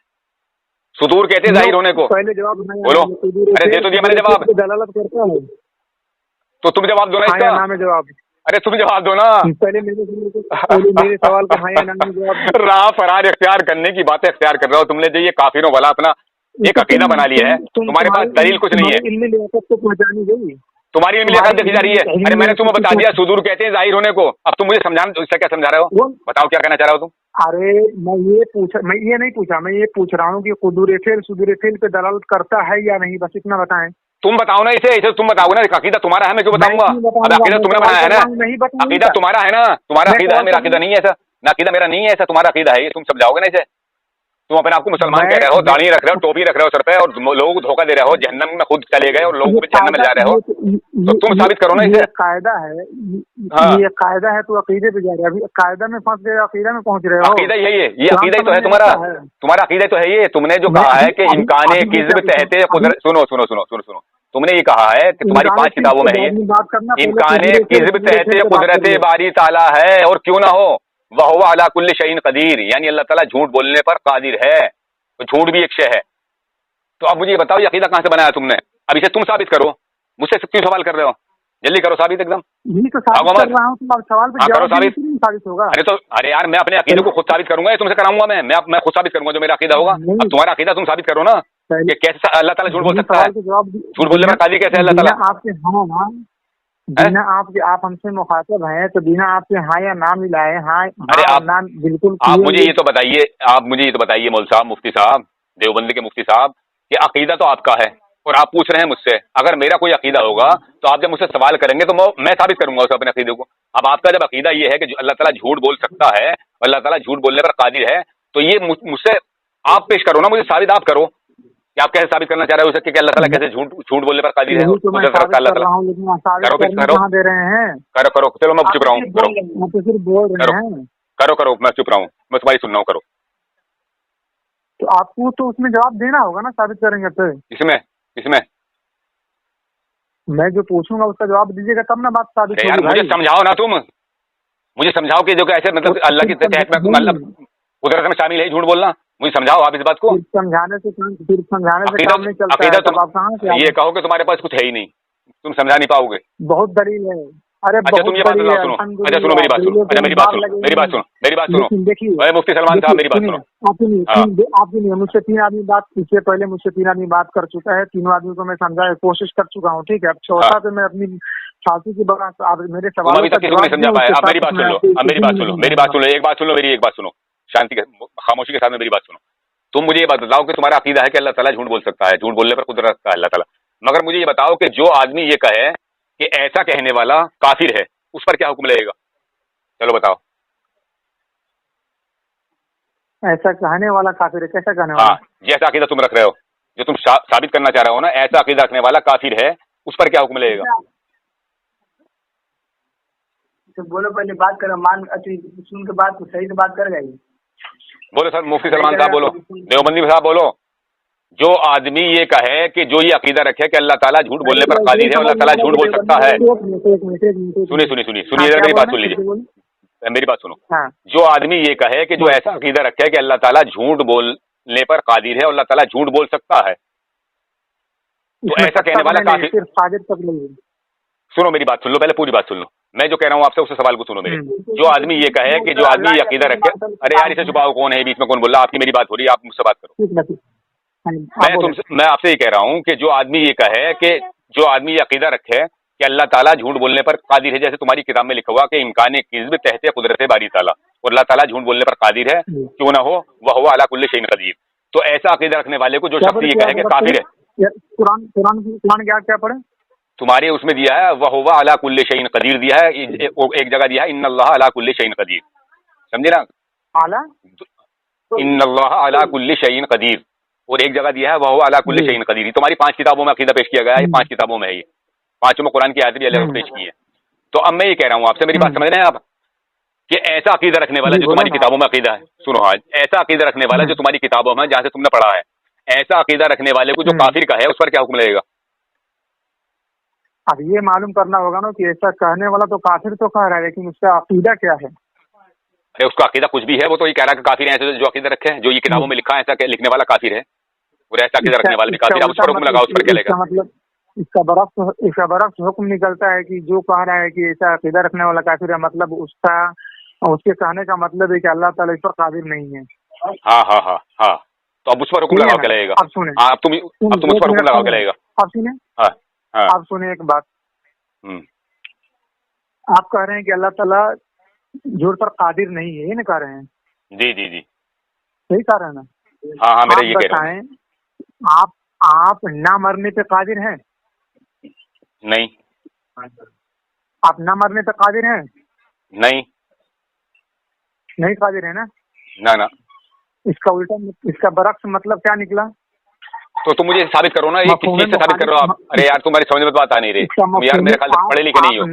सुदूर कहते हैं जाहिर होने को, पहले जवाब बोलो। अरे दे तो दिया मैंने जवाब, दलालत करता है तो तुम जवाब दो ना इसका। नाम है जवाब। अरे तुम जवाब दो ना, पहले मेरे सवाल का हाँ या ना में जवाब। राह फरार इख्तियार करने की बातें इख्तियार कर रहे हो तुमने, जो ये काफिरों वाला अपना एक अकीदा बना लिया है, तुम्हारे पास दलील कुछ नहीं है, पहुंचानी गई तुम्हारी इल्मी लियाकत देखी जा रही है। अरे मैंने तुम्हें बता दिया सुदूर कहते हैं जाहिर होने को, अब तुम मुझे समझाना, इससे क्या समझा रहे हो? बताओ क्या कहना चाह रहे हो तुम? अरे मैं ये नहीं पूछा, मैं ये पूछ रहा हूँ कि कुदूर फेल सुदूर फेल पे दलालत करता है या नहीं, बस इतना बताएं। तुम बताओ ना, इसे तुम बताओ ना, अकीदा तुम्हारा है, मैं क्यों बताऊंगा? अब अकीदा तुमने बनाया है ना, अकीदा तुम्हारा है ना, तुम्हारा अकीदा है, मेरा अकीदा नहीं है ऐसा ना, अकीदा मेरा नहीं है ऐसा, तुम्हारा अकीदा है, तुम समझाओगे ना इसे। तुम अपने आपको मुसलमान कह रहे हो, दाढ़ी रख रहे हो, टोपी रख रहे हो सर पे, और लोगों को धोखा दे रहे हो, जहन्नम में खुद चले गए और लोगों को जहन्नम में जा रहे हो, तो तुम साबित करो ना इसे। कायदा है, ये कायदा है, तो अकीदे पे जा रहे हो, अभी कायदा में फंस गए, अकीदा में पहुंच रहे हो। अकीदा ही है ये अकीदा ही तो है तुम्हारा अकीदा तो है ये। तुमने जो कहा है कि इम्कान किस्म तहते कुदरत, सुनो सुनो सुनो सुनो सुनो, तुमने ये कहा है कि तुम्हारी 5 किताबों में है इम्कान किस्म तहते कुदरत बारी ताला है, और क्यों ना हो, वहुव अला कुल्ली शैइन कदीर, यानी अल्लाह ताला झूठ बोलने पर कादिर है। तो झूठ भी एक शय है। तो अब मुझे ये बताओ ये अकीदा कहाँ से बनाया तुमने? अब इसे तुम साबित करो, मुझसे क्यों सवाल कर रहे हो? जल्दी करो साबित एकदम। यही तो साबित कर रहा हूँ, तुम अब सवाल पे करो जवाब साबित। नहीं साबित होगा। अरे यार मैं अपने अकीदे को खुद साबित करूंगा या तुमसे कराऊंगा? मैं खुद साबित करूंगा जो मेरा अकीदा होगा। अब तुम्हारा अकीदा तुम साबित करो ना कि कैसे अल्लाह ताला झूठ बोल सकता है? झूठ बोलने पर कादिर कैसे है अल्लाह ताला? आपके हाँ बिना आप हमसे मुखातब हैं तो बिना आपके हाँ या ना मिलाए हाँ अरे आप नाम बिल्कुल आप मुझे ये तो बताइए मौलवी साहब, मुफ्ती साहब, देवबंद के मुफ्ती साहब, कि अकीदा तो आपका है और आप पूछ रहे हैं मुझसे। अगर मेरा कोई अकीदा होगा तो आप जब मुझसे सवाल करेंगे तो मैं साबित करूंगा उस अपने अकीदे को। अब आपका जब अकीदा ये है कि अल्लाह ताला झूठ बोल सकता है, अल्लाह ताला झूठ बोलने पर कादिर है, तो ये मुझसे आप पेश करो ना, मुझे साबित आप करो कि आप कैसे साबित करना चाह रहे हो कि अल्लाह ताला कैसे झूठ बोलने पर कादिर है। करो चलो मैं चुप रहा हूँ, करो मैं चुप रहा हूँ, मैं तुम्हारी सुन रहा हूँ, करो। तो आपको तो उसमें जवाब देना होगा ना, साबित करेंगे तो। इसमें मैं जो पूछूंगा उसका जवाब दीजिएगा तब ना बात साबित होगी। यार मुझे समझाओ ना, तुम मुझे समझाओ कि जो कि ऐसे मतलब अल्लाह की तहत में मतलब कुदरत में शामिल है झूठ बोलना। मुझे समझाओ आप इस बात को। समझाने से काम नहीं चलता है। तुम आप कहाँ से ये कहो कि तुम्हारे पास कुछ है ही नहीं, तुम समझा नहीं पाओगे। बहुत दलील है। अरे अच्छा तुम ये बात सुनो, अच्छा सुनो मेरी बात सुनो, अच्छा मेरी बात सुनो, देखिए मुफ्ती सलमान साहब मेरी बात सुनो। आपकी नहीं, मुझसे 3 आदमी बात, इससे पहले मुझसे 3 आदमी बात कर चुका है, तीनों आदमी को मैं समझाने की कोशिश कर चुका हूँ, ठीक है। अब चौथा पे मैं अपनी फालतू की बात, आप मेरे सवाल अभी तक किसी को नहीं समझा पाया। अब मेरी बात सुन लो, अब मेरी बात सुनो, एक बात सुनो, शांति के खामोशी के साथ में मेरी बात सुनो। तुम मुझे ये बात बताओ कि तुम्हारा अकीदा है कि अल्लाह ताला झूठ बोल सकता है, झूठ बोलने पर कुदरत रखता है अल्लाह ताला, मगर मुझे ये बताओ कि जो आदमी ये कहे कि ऐसा कहने वाला काफिर है, उस पर क्या हुक्म लगेगा? चलो बताओ। ऐसा कहने वाला काफिर है, कैसा कहने वाला? हाँ, जैसा अकीदा तुम रख रहे हो, जो तुम साबित करना चाह रहे हो ना, ऐसा अकीदा रखने वाला काफिर है, उस पर क्या हुक्म लगेगा? तो बोलो, पहले बात करो, सुन के बात सही से बात कर जाइए। बोलो सर, मुफ्ती सलमान साहब बोलो, देवबंदी साहब बोलो। जो आदमी ये कहे कि जो ये अकीदा रखे कि अल्लाह ताला झूठ बोलने पर कादिर है, अल्लाह ताला झूठ बोल सकता है। सुनिए जरा मेरी बात सुन लीजिए, मेरी बात सुनो। जो आदमी ये कहे कि जो ऐसा अकीदा रखे कि अल्लाह ताला झूठ बोलने पर कादिर है, अल्लाह ताला झूठ बोल सकता है, तो ऐसा कहने वाला काफिर। सुनो मेरी बात सुन लो, पहले पूरी बात सुन लो। मैं जो कह रहा हूँ आपसे उससे सवाल को सुनो मेरे। जो आदमी ये कहे कि जो आदमी ये अकीदा रखे, अरे यार इसे छुपाओ, कौन है बीच में, कौन बोल रहा? आपकी मेरी बात हो रही है, आप मुझसे बात करो। मैं आपसे ये कह रहा हूँ कि जो आदमी ये कहे कि जो आदमी ये अकीदा रखे कि अल्लाह ताला झूठ बोलने पर कादिर है, जैसे तुम्हारी किताब में लिखा हुआ कि इम्कान किज़्ब तहत कुदरत बारी ताला, और अल्लाह ताला झूठ बोलने पर कादिर है, क्यों ना हो वह अला कुल्ली शैइन कदीर। तो ऐसा अकीदा रखने वाले को जो शख्स ये कहे कि काफिर है, कुरान क्या पढ़े? तुम्हारे उसमें दिया है वह अला कुल्ली शैइन कदीर दिया है, एक जगह दिया है इन्नल्लाह अला कुल्ली शैइन कदीर, समझे ना? इन्नल्लाह अला कुल्ली शैइन कदीर, और एक जगह दिया है वह अला कुल्ली शैइन कदीर। तुम्हारी 5 किताबों में अकीदा पेश किया गया है, 5 किताबों में है ये, 5 में कुरान की आयत भी अलग पेश की है। तो अब मैं ये कह रहा हूँ आपसे, मेरी बात समझ रहे हैं आप, कि ऐसा अकीदा रखने वाला जो तुम्हारी किताबों में अकीदा है, सुनो हाँ, ऐसा अकीदा रखने वाला जो तुम्हारी किताबों में जहाँ से तुमने पढ़ा है, ऐसा अकीदा रखने वाले को जो काफिर का है, उस पर क्या हुक्म लगेगा? अब ये मालूम करना होगा ना कि ऐसा कहने वाला तो काफिर तो कह रहा है, लेकिन उसका अकीदा क्या है? अरे उसका अकीदा कुछ भी है, वो तो ये कह रहा है कि काफिर है, ऐसे जो अकीदा रखे जो ये किताबों में लिखा है, ऐसा लिखने वाला काफिर है, और ऐसा अकीदा रखने वाला भी काफिर है, उस पर हुक्म लगाओ, उस पर क्या लगेगा? मतलब इसका बरक्स हुक्म निकलता है कि जो कह रहा है कि ऐसा अकीदा रखने वाला काफिर है, मतलब उसके कहने का मतलब है कि अल्लाह ताला इस पर कादिर नहीं है। हाँ, तो अब उस पर हुक्म लगाओ क्या लगेगा? अब सुने, अब तुम उस पर हुक्म लगाओ क्या लगेगा? अब सुने, आप सुने एक बात। आप कह रहे हैं कि अल्लाह ताला झूठ पर कादिर नहीं है, ये नहीं कह रहे हैं? जी सही कह रहे हैं ना? हाँ, मेरा ये कह रहा हूं। आप ना मरने पे कादिर हैं? नहीं। आप ना मरने पे कादिर हैं? नहीं कादिर है ना? ना। इसका उल्टा, इसका बरक्स मतलब क्या निकला? तो तुम मुझे साबित करो ना, एक किस चीज से साबित करो आप? अरे यार तुम्हारी समझ में बात आ नहीं रही, तुम यार मेरे ख्याल से पढ़े लिखे नहीं हो,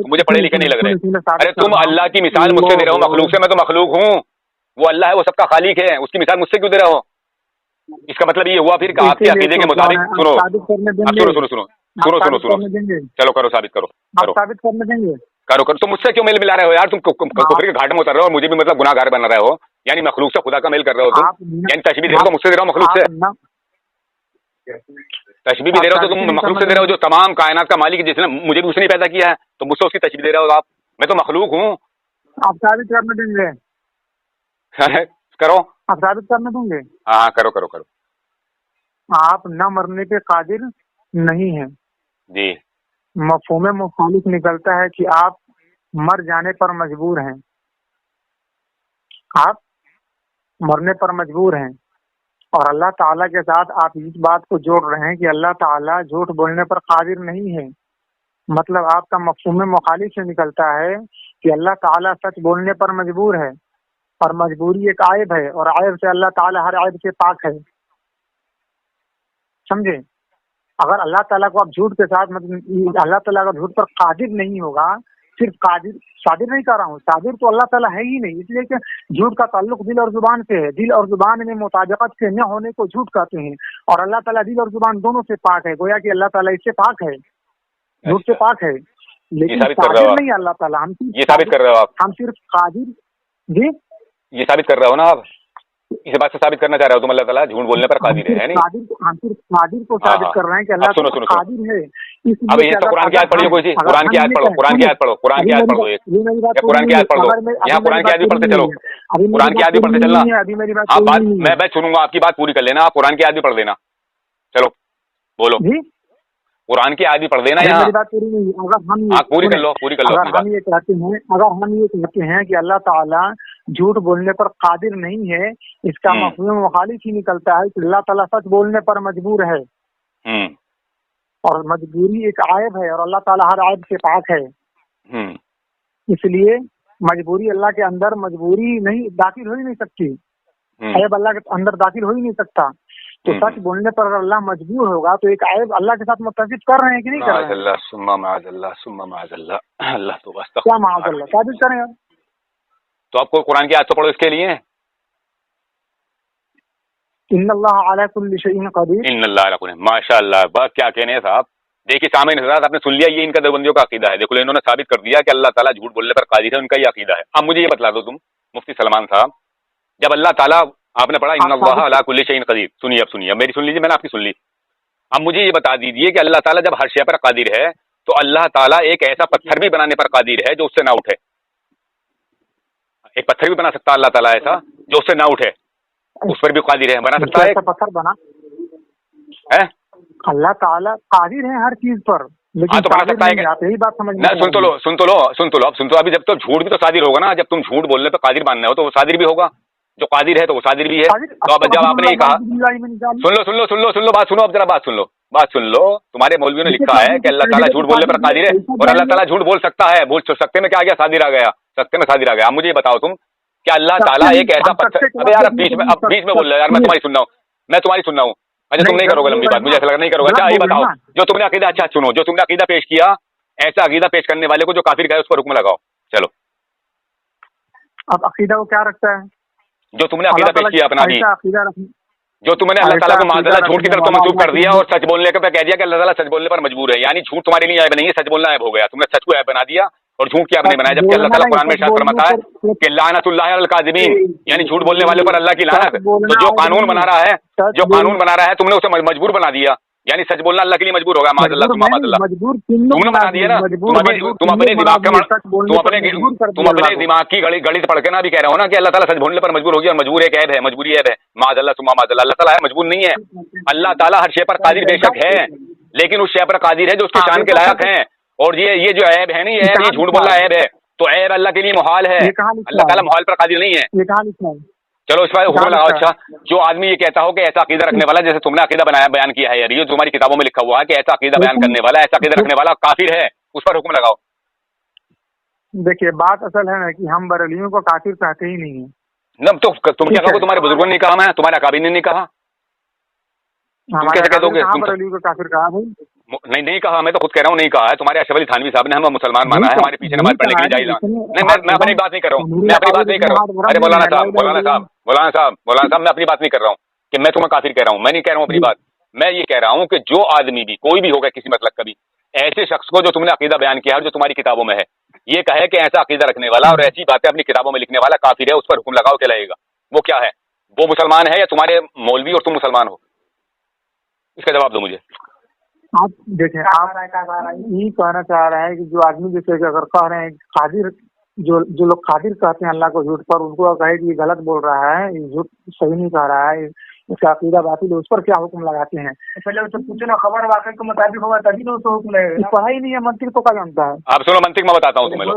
मुझे पढ़े लिखे नहीं लग रहे। अरे तुम अल्लाह की मिसाल मुझसे दे रहे हो मखलूक से, मैं तो मखलूक हूँ, वो अल्लाह है, वो सबका खालिक है, उसकी मिसाल मुझसे क्यों दे रहे हो? इसका मतलब ये हुआ फिर कि आपके अकीदे के मुताबिक, सुनो, चलो करो साबित करो, साबित करने देंगे? करो करो। तो मुझसे क्यों मेल मिला रहे हो यार? तुम कुफर के घाट में उतर रहे हो और मुझे भी मतलब गुनाहगार बना रहे हो, यानी मखलूक से खुदा का मेल कर रहे हो तुम, यानी तशबीह दे रहे हो तो मुझसे दे रहे हो मखलूक से, तशबीह भी दे रहे हो तो तुम मखलूक से दे रहे हो, जो तमाम कायनात का मालिक जिसने मुझे भी उसने पैदा किया है, तो मुझसे उसकी तशबीह दे रहे हो आप। मैं तो मखलूक हूँ। आप साबित करने देंगे? करो, आप साबित करने देंगे? हाँ करो करो करो। आप न मरने पे कादिर नहीं है, जी मफहूम मुखालिफ निकलता है कि आप मर जाने पर मजबूर हैं, आप मरने पर मजबूर हैं। और अल्लाह ताला के साथ आप इस बात को जोड़ रहे हैं कि अल्लाह ताला झूठ बोलने पर कादिर नहीं है। मतलब आपका मफहूम मुखालिफ से निकलता है कि अल्लाह ताला सच बोलने पर मजबूर है, और मजबूरी एक आयब है, और आयब से अल्लाह ताला हर आयब से पाक है। समझे? अगर अल्लाह ताला को आप झूठ के साथ, मतलब अल्लाह ताला का झूठ पर कादिर नहीं होगा, सिर्फ कादिर, सादिर नहीं कर रहा हूँ, सादिर तो अल्लाह ताला है ही नहीं, इसलिए कि झूठ का ताल्लुक दिल और जुबान से है, दिल और जुबान में मुताबिकत से न होने को झूठ कहते हैं, और अल्लाह ताला दिल और जुबान दोनों से पाक है, गोया कि अल्लाह ताला इससे पाक है, झूठ से पाक है। लेकिन कादिर नहीं अल्लाह ताला, हम ये साबित कर रहे हो आप, हम सिर्फ कादिर। जी ये साबित कर रहे हो ना आप, इस बात से साबित करना चाह रहे हो तुम अल्लाह ताला झूठ बोलने पर कादिर है नहीं? हम सिर्फ कादिर को साबित कर रहे हैं कि अल्लाह ताला कादिर है। अब ये तो कुरान की आयत पढ़िए, कोई सी कुरान की आयत पढ़ो, कुरान की आयत पढ़ो, कुरान की आयत पढ़ो, एक कुरान की आयत पढ़ दो, यहाँ कुरान की आयत भी पढ़ते चलो, कुरान की आयत भी पढ़ते चलना। हाँ बात मैं सुनूंगा, आपकी बात पूरी कर लेना, आप कुरान की आयत भी पढ़ देना। चलो बोलो, कुरान की आयत भी पढ़ देना यहाँ। बात पूरी नहीं, अगर हम पूरी कर लो, पूरी कर लो। अगर हम ये कहते हैं कि अल्लाह ताला झूठ बोलने पर कादिर नहीं है, इसका मफहूम मुखालिफ ही निकलता है कि अल्लाह ताला सच बोलने पर मजबूर है, और मजबूरी एक आयब है, और अल्लाह ताला हर आयब से पाक है। इसलिए मजबूरी अल्लाह के अंदर मजबूरी नहीं दाखिल हो ही नहीं सकती, आयब अल्लाह के अंदर दाखिल हो ही नहीं सकता। तो सच बोलने पर अगर अल्लाह मजबूर होगा तो एक आयब अल्लाह के साथ मुत्तसिफ कर रहे हैं कि नहीं कर रहे हैं? क्या माअज़ल्लाह साबित करें आप? तो आपको कुरान की आयत तो पढ़ो इसके लिए। इन्नल्लाह अला कुल्लि शैइन क़दीर, इन्नल्लाह अला कुल्लि, माशाअल्लाह। बस क्या कहने हैं साहब। देखिए सामईन हज़रात, आपने सुन लिया, ये इनका देवबंदियों का अकीदा है। देखो इन्होंने साबित कर दिया कि अल्लाह ताला झूठ बोलने पर कादिर है, उनका ये अकीदा है। अब मुझे ये बतला दो तुम मुफ्ती सलमान साहब, जब अल्लाह ताला, आपने पढ़ा इन्नल्लाह अला कुल्लि शैइन क़दीर, सुनिए अब सुनिए, मेरी सुन लीजिए, मैंने आपकी सुन ली। अब मुझे ये बता दीजिए कि अल्लाह ताला जब हर शय पर कादिर है, तो अल्लाह ताला एक ऐसा पत्थर भी बनाने पर कादिर है जो उससे ना उठे। एक पत्थर भी बना सकता है अल्लाह ताला ऐसा जो उससे ना उठे, उस पर भी कादिर है, बना सकता है पत्थर बना है। अल्लाह ताला कादिर है हर चीज पर, लेकिन तो बना सकता है। यही बात समझ में सुन तो लो अब सुन तो, अभी जब तो झूठ भी तो सादिर होगा ना, जब तुम झूठ बोलने पर कादिर मानने हो तो वो सादिर भी होगा, जो कादिर है तो वो सादिर भी है। तो अब जब आपने कहा, सुन लो बात सुनो, अब जरा बात सुन लो, तुम्हारे मौलवियों ने लिखा है कि अल्लाह ताला झूठ बोलने पर कादिर है, और अल्लाह ताला झूठ बोल सकता है। बोल सकते में क्या आ गया? सादिर आ गया, सकते में सादिर आ गया। अब मुझे ये बताओ तुम, क्या अल्लाह ताला एक ऐसा पत्थर, अबे यार बीच में बोल रहे हो यार, मैं तुम्हारी सुन रहा हूँ। अच्छा तुम नहीं करोगे लंबी बात, मुझे ऐसा लगा नहीं करोगे। अच्छा ये बताओ, जो तुमने अकीदा, अच्छा सुनो, जो तुमने अकीदा पेश किया, ऐसा अकीदा पेश करने वाले को जो काफिर कहे उस पर हुक्म लगाओ। चलो अब अकीदा वो क्या रखता है? जो तुमने अकीदा पेश किया अपना भी, जो तुमने अल्लाह ताला को माज़अल्लाह झूठ की तरफ तो मंसूब कर दिया, और सच बोलने का कह दिया कि अल्लाह ताला सच बोलने पर मजबूर है, यानी झूठ तुम्हारे लिए ऐब नहीं है, सच बोलना ऐब हो गया। तुमने सच को ऐब बना दिया और झूठ की ऐब नहीं बनाया, जबकि अल्लाह ताला कुरान में इरशाद फरमाता है कि लानतुल्लाहि अलल काज़िबीन, यानी झूठ बोलने वालों पर अल्लाह की लानत। तो जो कानून बना रहा है तुमने उसे मजबूर बना दिया, यानी सच बोलना अल्लाह के लिए मजबूर होगा। माज़अल्लाह सुम्मा माज़अल्लाह, तुमने बना दिया ना। तुम अपने दिमाग की गणित पढ़ के ना भी कह रहे हो ना कि अल्लाह ताला सच बोलने पर मजबूर होगी, और मजबूर एक ऐब है, मजबूरी ऐब है। माज़अल्लाह सुम्मा माज़अल्लाह, अल्लाह ताला है मजबूर नहीं है। अल्लाह ताला हर शय पर कादिर बेशक है, लेकिन उस शय पर कादिर है जो उसके शान के लायक है। और ये जो ऐब है नहीं, ऐब ये झूठ बोलना ऐब है, तो ऐब अल्लाह के लिए मुहाल है, अल्लाह ताला मुहाल पर कादिर नहीं है। चलो इस पर हुक्म लगाओ। अच्छा जो आदमी ये कहता हो कि ऐसा अकीदा रखने वाला, जैसे तुमने अकीदा बयान किया है यार, ये तुम्हारी किताबों में लिखा हुआ है कि ऐसा अकीदा बयान करने वाला, ऐसा अकीदा रखने वाला काफिर है, उस पर हुक्म लगाओ। देखिए बात असल है ना कि हम बरेलियों को काफिर कहते ही नहीं है न, तो तुम क्या कहोगे? तुम्हारे बुजुर्गों ने कहा, मैं तुम्हारे अकाबिर ने नहीं कहा, तुम कैसे कह दोगे? बरेलियों को काफिर कहा भाई? नहीं कहा, मैं तो खुद कह रहा हूँ नहीं कहा है। तुम्हारे अशरफ अली थानवी साहब ने हमें मुसलमान माना है, हमारे पीछे नमाज पढ़ने के लिए जाइए। नहीं मैं अपनी बात नहीं कर रहा हूँ, अरे मौलाना साहब मैं अपनी बात नहीं कर रहा हूँ कि मैं तुम्हें काफिर कह रहा हूँ, मैं नहीं कह रहा हूँ अपनी बात। मैं ये कह रहा हूँ कि जो आदमी भी, कोई भी होगा, किसी मतलब कभी ऐसे शख्स को जो तुमने अकीदा बयान किया है, जो तुम्हारी किताबों में है, یہ کہے کہ ایسا عقیدہ رکھنے والا اور ایسی باتیں اپنی کتابوں میں لکھنے والا کافر ہے، اس پر حکم لگاؤ کیا لگے گا؟ وہ کیا ہے؟ وہ مسلمان ہے یا تمہارے مولوی اور تم مسلمان ہو؟ اس کا جواب دو مجھے۔ آپ دیکھیں، آپ یہی کہنا چاہ رہے ہیں کہ جو آدمی جیسے کہ اگر کہہ رہے ہیں قادر، جو لوگ قادر کہتے ہیں اللہ کو جھوٹ پر، ان کو کہے کہ یہ غلط بول رہا ہے، یہ جھوٹ صحیح نہیں کہہ رہا ہے، اس کا عقیدہ باطل ہے، اس پر کیا حکم لگاتے ہیں؟ پہلے اسے پوچھو نا، خبر واقعے کے مطابق ہوگا تبھی تو اسے حکم لگے گا۔ پڑھا ہی نہیں ہے، منطق تو کیا جانتا ہے؟ آپ سنو، منطق میں بتاتا ہوں تمہیں،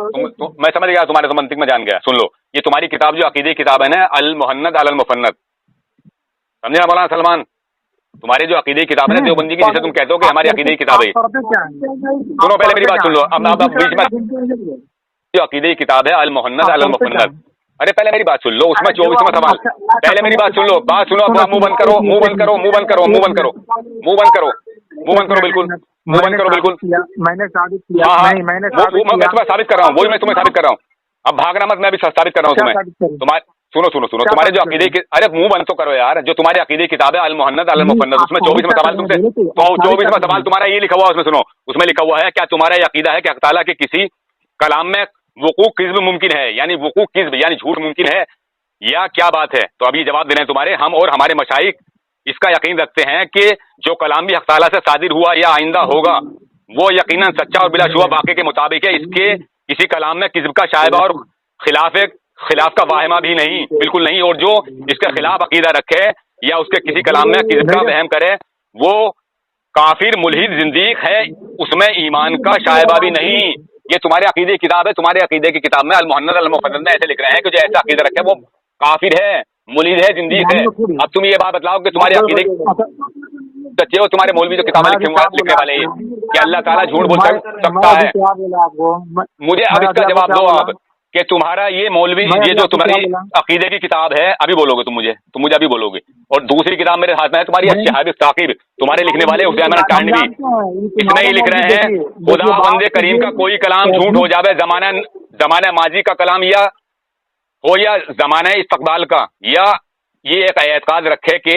میں سمجھ گیا تمہارے تو منطق میں جان گیا۔ سن لو، یہ تمہاری کتاب جو عقیدے کی کتاب ہے نا، المحند علی المفند، سمجھے نا مولانا سلمان؟ تمہارے جو عقیدے کی کتاب ہے نا دیوبندی کی، جسے تم کہتے ہو کہ ہماری عقیدے کی کتاب ہے، سنو پہلے میری بات سن لو، اب بیچ میں جو عقیدے کی کتاب ہے المحند علی المفند، ارے پہلے میری بات سن لو، اس میں 24واں سوال، پہلے میری بات سن لو، بات سنو، اب منہ بند کرو، منہ بند کرو، منہ بند کرو، منہ بند کرو، منہ بند کرو، منہ بند کرو، بالکل منہ بند کرو، بالکل۔ میں نے ثابت کیا، ہاں میں نے میں تمہیں ثابت کر رہا ہوں، وہی میں تمہیں ثابت کر رہا ہوں، اب بھاگنا مت، میں ابھی ثابت کر رہا ہوں تمہیں۔ تمہارے سنو تمہارے جو عقیدے کی، ارے منہ بند تو کرو یار، جو تمہارے عقیدے کی کتاب ہے المحند علی المفند، اس میں 24واں سوال تم سے، 24واں سوال تمہارا یہ لکھا ہوا ہے، اس میں سنو، اس میں لکھا ہوا ہے کیا تمہارا یہ عقیدہ ہے کہ حق تعالیٰ کے کسی کلام میں وقوع کذب ممکن ہے، یعنی وقوع کذب یعنی جھوٹ ممکن ہے، یا کیا بات ہے؟ تو ابھی جواب دے رہے ہیں تمہارے، ہم اور ہمارے مشائخ اس کا یقین رکھتے ہیں کہ جو کلام بھی حق تعالیٰ سے صادر ہوا یا آئندہ ہوگا وہ یقیناً سچا اور بلا شبہ واقعے کے مطابق ہے، اس کے کسی کلام میں کذب کا شائبہ اور خلاف کا واہمہ بھی نہیں، بالکل نہیں، اور جو اس کے خلاف عقیدہ رکھے یا اس کے کسی کلام میں کذب کا وہم کرے وہ کافر ملحد زندیق ہے، اس میں ایمان کا شائبہ بھی نہیں۔ یہ تمہارے عقیدے کی کتاب ہے، تمہارے عقیدے کی کتاب میں المحند المفند میں ایسے لکھ رہے ہیں کہ جو ایسا عقیدہ رکھے وہ کافر ہے، ملحد ہے، زندیق ہے۔ اب تم یہ بات بتلاؤ کہ تمہارے عقیدے سچے ہو، تمہارے مولوی جو کتابیں لکھنے والے ہیں کہ اللہ تعالیٰ جھوٹ بول سکتا ہے، مجھے اب اس کا جواب دو آپ کہ تمہارا یہ مولوی، یہ جو تمہاری عقیدے کی کتاب ہے، ابھی بولو گے تم مجھے ابھی بولو گے، اور دوسری کتاب میرے ہاتھ میں ہے تمہاری شہاب الثاقب، تمہارے لکھنے والے حسین ٹانڈوی، اس میں یہ لکھ رہے ہیں خدا بند کریم کا کوئی کلام جھوٹ ہو جاوے، زمانہ ماضی کا کلام یا ہو یا زمانہ استقبال کا، یا یہ ایک اعتقاد رکھے کہ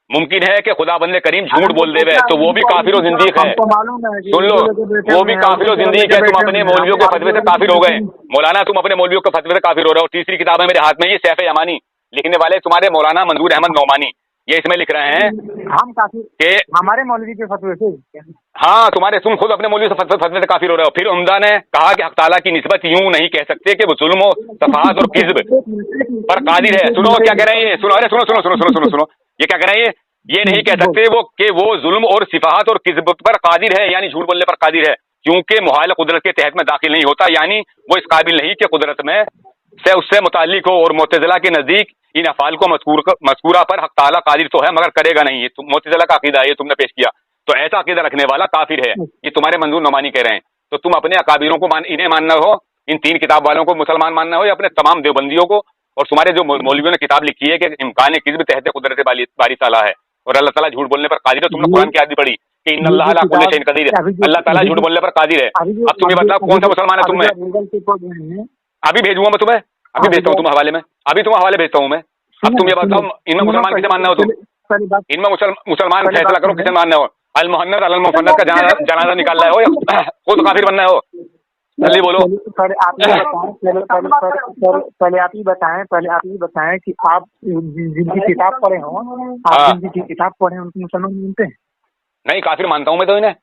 ممکن ہے کہ خدا بند کریم جھوٹ بول دے تو وہ بھی کافر و زندیق ہے۔ سن لو، وہ بھی کافر و زندیق ہے، تم اپنے مولویوں کے فتوے سے کافر ہو گئے مولانا، تم اپنے مولویوں کے فتوے سے کافر ہو رہے ہو۔ تیسری کتاب ہے میرے ہاتھ میں، یہ سیف یمانی، لکھنے والے تمہارے مولانا منظور احمد نعمانی، یہ اس میں لکھ رہے ہیں ہم کافر کہ ہمارے مولوی کے فتوے سے، ہاں تم خود اپنے مولوی سے فتوے سے کافر ہو رہے ہو۔ پھر عمدہ نے کہا کہ حق تعالیٰ کی نسبت یوں نہیں کہہ سکتے کہ وہ ظلم و صفحات اور کذب پر قادر ہے۔ سنو کیا کہہ رہے ہیں، سنو، ارے سنو، یہ کیا کہہ رہے ہیں، یہ نہیں کہہ سکتے وہ ظلم اور صفحات اور کذب پر قادر ہے، یعنی جھوٹ بولنے پر قادر ہے، کیونکہ محال قدرت کے تحت میں داخل نہیں ہوتا، یعنی وہ اس قابل نہیں کہ قدرت میں سے اس سے متعلق ہو۔ اور معتزلہ کے نزدیک ان افعال کو مذکورہ پر حق تعالیٰ قادر تو ہے مگر کرے گا نہیں، یہ معتزلہ کا عقیدہ ہے، یہ تم نے پیش کیا، تو ایسا عقیدہ رکھنے والا کافر ہے، یہ تمہارے منظور نعمانی کہہ رہے ہیں۔ تو تم اپنے اکابروں کو انہیں ماننا ہو، ان تین کتاب والوں کو مسلمان ماننا ہو، یا اپنے تمام دیوبندیوں کو، اور تمہارے جو مولویوں نے کتاب لکھی ہے کہ امکان کذب تحت قدرت باری تعالیٰ ہے اور اللہ تعالیٰ جھوٹ بولنے پر قادر ہے، تم نے قرآن کی آیت پڑھی کہ ان اللہ علی کل شیء قدیر ہے، اللہ تعالیٰ جھوٹ بولنے پر قادر ہے۔ اب تم یہ بتاؤ کون سا مسلمان ہے تم میں؟ ابھی بھیجوں گا میں تمہیں، ابھی بھیجتا ہوں تمہیں حوالے میں، ابھی تمہیں حوالے بھیجتا ہوں میں۔ اب تم یہ بتاؤ ان میں مسلمان کسے ماننا ہو، تم ان میں مسلمان فیصلہ کرو کسے ماننا ہو، المحند علی المفند کا جنازہ نکالنا ہے ہو یا خود کافر بننا ہے ہو، جلدی بولو۔ پہلے آپ ہی بتائیں کہ آپ جن کی کتاب پڑھے ہوں، آپ جن کی کتاب پڑھے ان کو مسلمان مانتے ہیں؟ نہیں، کافر مانتا ہوں میں تو انہیں۔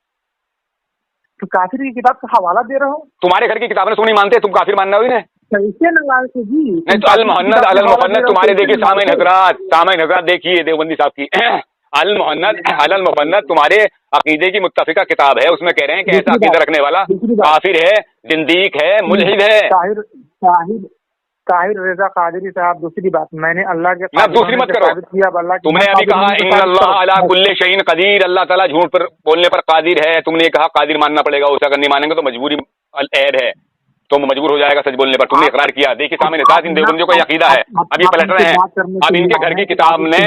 تو کافر کی کتاب کا حوالہ دے رہا ہوں، تمہارے گھر کی کتابیں تم نہیں مانتے، تم کافر ماننا ہو انہیں؟ کیسے نہ مانتے جی؟ نہیں تو المحند علی المفند تمہارے دیکھیے سامعین حضرات دیکھیے دیوبندی صاحب کی المحند علی المفند تمہارے عقیدے کی متفقہ کتاب ہے، اس میں کہہ رہے ہیں کہ ایسا عقیدہ رکھنے والا کافر ہے، زندیق ہے، ملحد ہے۔ طاہر رضا قادری صاحب، دوسری بات میں نے اللہ کے دوسری مت کرو، تم نے ابھی کہا ان اللہ علی کل شیء قدیر، اللہ تعالیٰ جھوٹ پر بولنے پر قادر ہے، تم نے کہا قادر ماننا پڑے گا، اسے اگر نہیں مانیں گے تو مجبوری عید ہے، تو مجبور ہو جائے گا سچ بولنے پر، تم نے اقرار کیا۔ دیکھیے سامنے ساتھ ان دیوبندیوں کا یہ عقیدہ ہے، اب یہ پلٹ رہے ہیں، اب ان کے گھر کی کتاب نے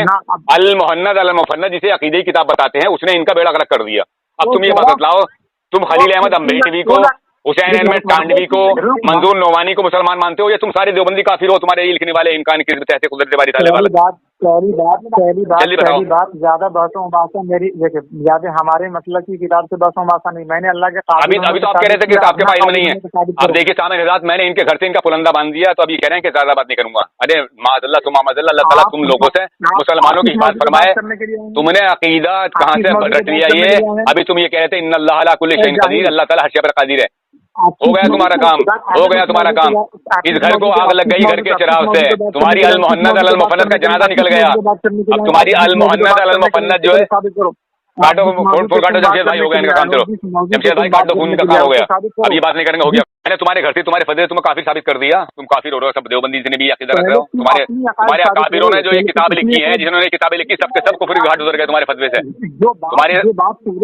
المحند علی المفند جسے عقیدے کی کتاب بتاتے ہیں، اس نے ان کا بیڑا غرق کر دیا۔ اب تم یہ بات بتلاؤ، تم خلیل احمد امبیٹوی کو، حسین احمد ٹانڈوی کو، منظور نعمانی کو مسلمان مانتے ہو، یا تم سارے دیوبندی کافر ہو، تمہارے یہ لکھنے والے امکان کی تحت قدرت باری تعالیٰ والا पहली जल्दी बताओ। बात ज्यादा बहसों बासा मेरी देखिए, ज्यादा हमारे मतलब की किताब से बहसों बासा नहीं, मैंने अल्लाह के अभी तो आप कह रहे थे कि आपके पास इल्म नहीं है। अब देखिए सामने हजरात, मैंने इनके घर से इनका पुलंदा बांध दिया, तो अब ये कह रहे हैं कि ज्यादा बात नहीं करूंगा। अरे माज़अल्लाह तुम माज़अल्लाह, अल्लाह ताला तुम लोगों से मुसलमानों की हिफाजत फरमाए। तुमने अकीदा कहाँ से रट लिया ये? अभी तुम ये कह रहे थे इन्नल्लाह अला कुल्ली शैइन कदीर, अल्लाह ताला हर शय पर कादिर है। हो गया तुम्हारा काम, हो गया तुम्हारा काम। इस घर को आग लग गई घर के चिराग से, तुम्हारी अल मुहन्नद अल मुफन्नद का जनाजा निकल गया। अब तुम्हारी अल मुहन्नद अल मुफन्नद जो है, काटो फूल काटो, जमशेद भाई हो गया इनका काम। चलो जमशेद भाई काट दो, खून का काम हो गया। अब ये बात नहीं करेंगे, हो गया। मैंने तुम्हारे घर से तुम्हारे फजले तुम्हें काफिर साबित कर दिया, तुम काफिर हो रहे हो। सब देवबंदी से भी अकीदा रख रहे हो। तुम्हारे काफिरों ने जो ये किताब लिखी है, जिन्होंने किताबें लिखी, सबके सब कुफर घाट उतर गए तुम्हारे फतवे से।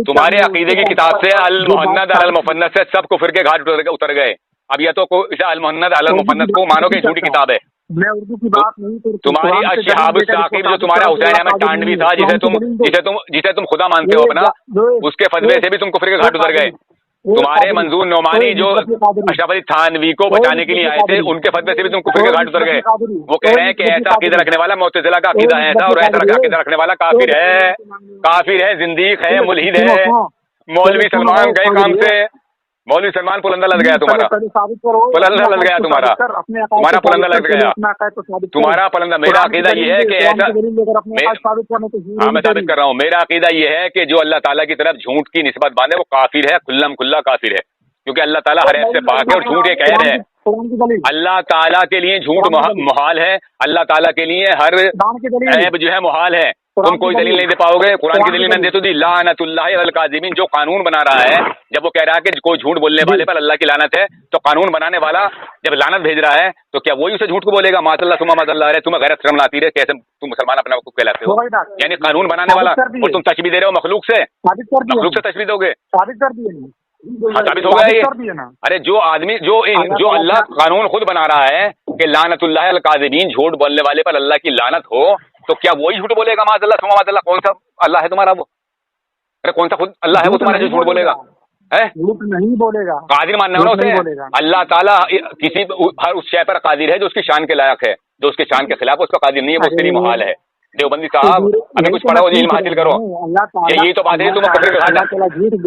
तुम्हारे अकीदे की किताब से अल मुहन्नद अल मुफन्नद से सब कुफर के घाट उतर गए। अब या तो इसे अल मुहन्नद अल मुफन्नद को मानो कि झूठी किताब है। मैं उर्दू की बात नहीं करता। तुम्हारी अशहाब साकिब जो तुम्हारा हुसैन अहमद टांडवी था, जिसे तुम खुदा मानते हो अपना, उसके फतवे से भी तुम कुफर के घाट उतर गए। तुम्हारे मंजूर नोमानी जो अशरफ अली थानवी को बचाने के लिए आए थे, उनके फतवे से भी तुम कुफर के घाट उतर गए। वो कह रहे हैं कि ऐसा अकीदा रखने वाला मुअतज़िला का अकीदा है ऐसा, और ऐसा अकीदा रखने वाला काफिर है, जिंदीक है, मुल्हिद है। मौलवी सलमान गए काम से, मौलवी सलमान पुलंदा लग गया तुम्हारा, पुलंदा लग गया तुम्हारा पुलंदा लग गया तुम्हारा पुलंदा। मेरा अकीदा ये है कि ऐसा, हाँ मैं साबित कर रहा हूँ, मेरा अकीदा ये है कि जो अल्लाह ताला की तरफ झूठ की निस्बत बांधे वो काफिर है, खुल्लम खुल्ला काफिर है, क्योंकि अल्लाह ताला हर ऐप से पाक है और झूठ एक ऐब है। अल्लाह ताला के लिए झूठ मुहाल है, अल्लाह ताला के लिए हर ऐब जो है मुहाल है। तुम कोई दलील नहीं दे पाओगे। कुरान की दलील मैंने दे तो दी, लानतुल्लाहि अलल काज़िबीन। जो कानून बना रहा है, जब वो कह रहा है कि कोई झूठ बोलने वाले पर अल्लाह की लानत है, तो कानून बनाने वाला जब लानत भेज रहा है तो क्या वही उसे झूठ को बोलेगा? माज़अल्लाह सुम्मा माज़अल्लाह। अरे तुम्हें गैरत शर्म लाती है, कैसे तुम मुसलमान अपने को कहलाते हो? यानी कानून बनाने वाला, और तुम तशबीह दे रहे हो मखलूक से, मखलूक से तशबीह दोगे? साबित हो गया ये। अरे जो आदमी जो अल्लाह कानून खुद बना रहा है कि लानतुल्लाहि अलल काज़िबीन, झूठ बोलने वाले पर अल्लाह की लानत हो, तो क्या वही झूठ बोलेगा? माज़अल्लाह सुम्मा माज़अल्लाह। कौन सा अल्लाह है तुम्हारा वो? अरे कौन सा खुद अल्लाह है वो तुम्हारा जो झूठ बोलेगा? है झूठ नहीं बोलेगा, कादिर मानना है उसे। अल्लाह ताला किसी हर उस शय पर कादिर है जो उसकी शान के लायक है, जो उसके शान के खिलाफ उसका कादिर नहीं है, वो उसके लिए मुहाल है। देवबंदी साहब अभी कुछ पढ़ो, इल्म हासिल करो। यही तो बात है, तुम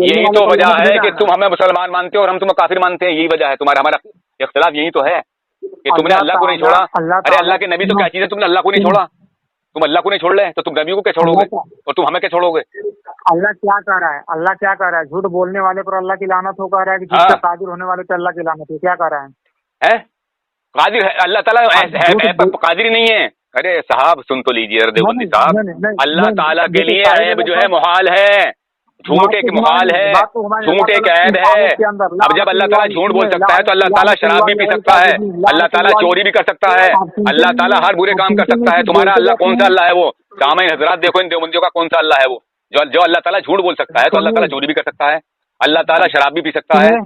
यही तो वजह है कि तुम हमें मुसलमान मानते हो और हम तुम्हें काफिर मानते हैं। यही वजह है तुम्हारा हमारा इख्तिलाफ, यही तो है कि तुमने अल्लाह को नहीं छोड़ा। अरे अल्लाह के नबी तो क्या चीज है, तुमने अल्लाह को नहीं छोड़ा। तुम अल्लाह को नहीं छोड़ रहे तो तुम नबियों को क्या छोड़ोगे, और तुम हमें क्या छोड़ोगे? अल्लाह क्या कर रहा है? अल्लाह क्या कर रहा है? झूठ बोलने वाले पर अल्लाह की लानत हो, कह रहा है कि जिसका कादिर होने वाले पर अल्लाह की लानत है। क्या कर रहा है? कादिर है अल्लाह ताला, कादिर ही नहीं है। अरे साहब सुन तो लीजिए देवबंदी साहब, अल्लाह ताला के लिए ऐब जो है मुहाल है, झूठ एक मुहाल है, झूठ एक ऐब है। अब जब अल्लाह ताला झूठ बोल सकता है तो अल्लाह ताला शराब भी पी सकता है, अल्लाह ताला चोरी भी कर सकता है, अल्लाह ताला हर बुरे काम कर सकता है। तुम्हारा अल्लाह कौन सा अल्लाह है वो? सामईन हजरात देखो इन देवबंदियों का कौन सा अल्लाह है वो? जो अल्लाह ताला झूठ बोल सकता है तो अल्लाह ताला चोरी भी कर सकता है, अल्लाह ताला शराब भी पी सकता है,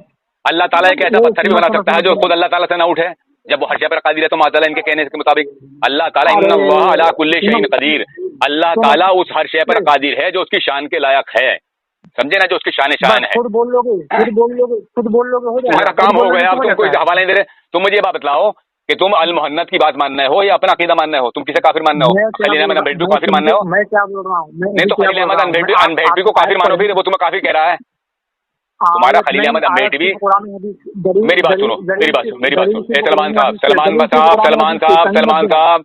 अल्लाह ताला एक ऐसा पत्थर भी बना सकता है जो खुद अल्लाह ताला से ना उठे, जब वो हर शय पर कादिर है। तो माज़अल्लाह इनके कहने के मुताबिक अल्लाह ताला इन्नल्लाह अला कुल्ली शैइन कदीर, अल्लाह ताला उस हर शय पर कादिर है जो उसकी शान के लायक है, समझे ना, जो उसकी शान है। खुद बोल लोगे तुम्हारा काम हो गया। अब तुम कोई हवाला नहीं दे रहे। तुम मुझे ये बात बताओ कि तुम अल मुहन्नद की बात मानना हो या अपना अकीदा मानना हो? तुम किसे काफिर मानना हो? खलील अहमद अनबेडवी को काफिर मानना हो? मैं क्या बोल रहा हूँ? नहीं तो खलील अहमद अनबेडवी को काफिर मानो, फिर वो तुम्हें काफिर कह रहा है। तुम्हारा खलील अहमद अनबेडवी, मेरी बात सुनो, सलमान साहब,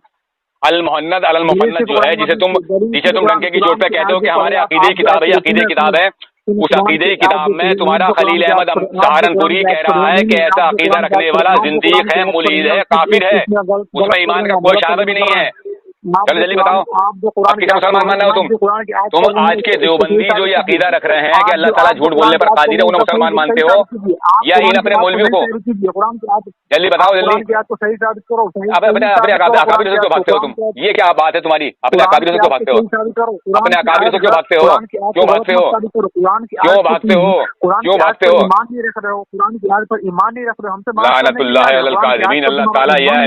अल मुहन्नद अल मुफन्नद जो है, जिसे तुम डंके की चोट पे कहते हो कि हमारे अकीदे की किताब है, अकीदे की किताब है, उस अकीदे की किताब में तुम्हारा खलील अहमद सहारनपुरी कह रहा है कि ऐसा अकीदा रखने वाला जिंदीक है, मुलीद है, काफिर है, उसमें ईमान का कोई शायद भी नहीं है। चलो जल्दी बताओ, आप किसे मुसलमान मानना हो? तुम आज के देवबंदी जो ये अकीदा रख रहे हैं कि अल्लाह ताला झूठ बोलने पर कादिर है, उन्हें मुसलमान मानते हो या इन अपने मौलवियों को? जल्दी बताओ जल्दी। अपने अकाबिर से क्यों भागते हो तुम? ये क्या बात है तुम्हारी? अपने अकाबिर से क्यों भागते हो? अपने अकाबिर से क्यों भागते हो? क्यों भागते हो? क्यों भागते हो? क्यों भागते हो? लानतुल्लाहि अलल काज़िबीन। अल्लाह ताला यह है।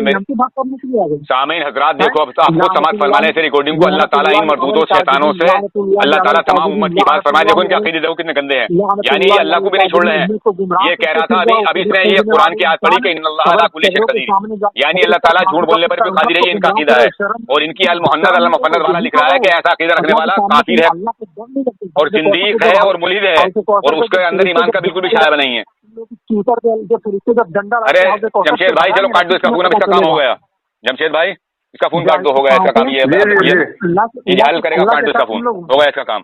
सामईन हजरात देखो, अब आपको समाप्त फरमाने से रिकॉर्डिंग को अल्लाह ताला इन मरदूदों शैतानों से अल्लाह ताला तमाम उम्मत की बात फरमाए। देखो इनके अकीदे देखो कितने गंदे हैं, यानी ये अल्लाह को भी नहीं छोड़ रहे हैं। ये कह रहा था अभी इसने ये कुरान की आयत पढ़ी कि इन्नल्लाह अला कुल्ली शैइन कदीर, यानी अल्लाह ताला झूठ बोलने पर भी कादिर है, ये इनका अकीदा है। और इनकी अल मुहन्नद अल मुफन्नद वाला लिख रहा है कि ऐसा अकीदा रखने वाला काफिर है और जिंदीक है और मुल्हिद है, और उसके अंदर ईमान का बिल्कुल भी शायबा नहीं है। अरे जमशेद भाई चलो काट दो इसका फोन, अब इसका काम हो गया। जमशेद भाई इसका फोन काट दो, हो गया इसका काम। ये हल करेगा, काट दो इसका फोन, हो गया इसका काम।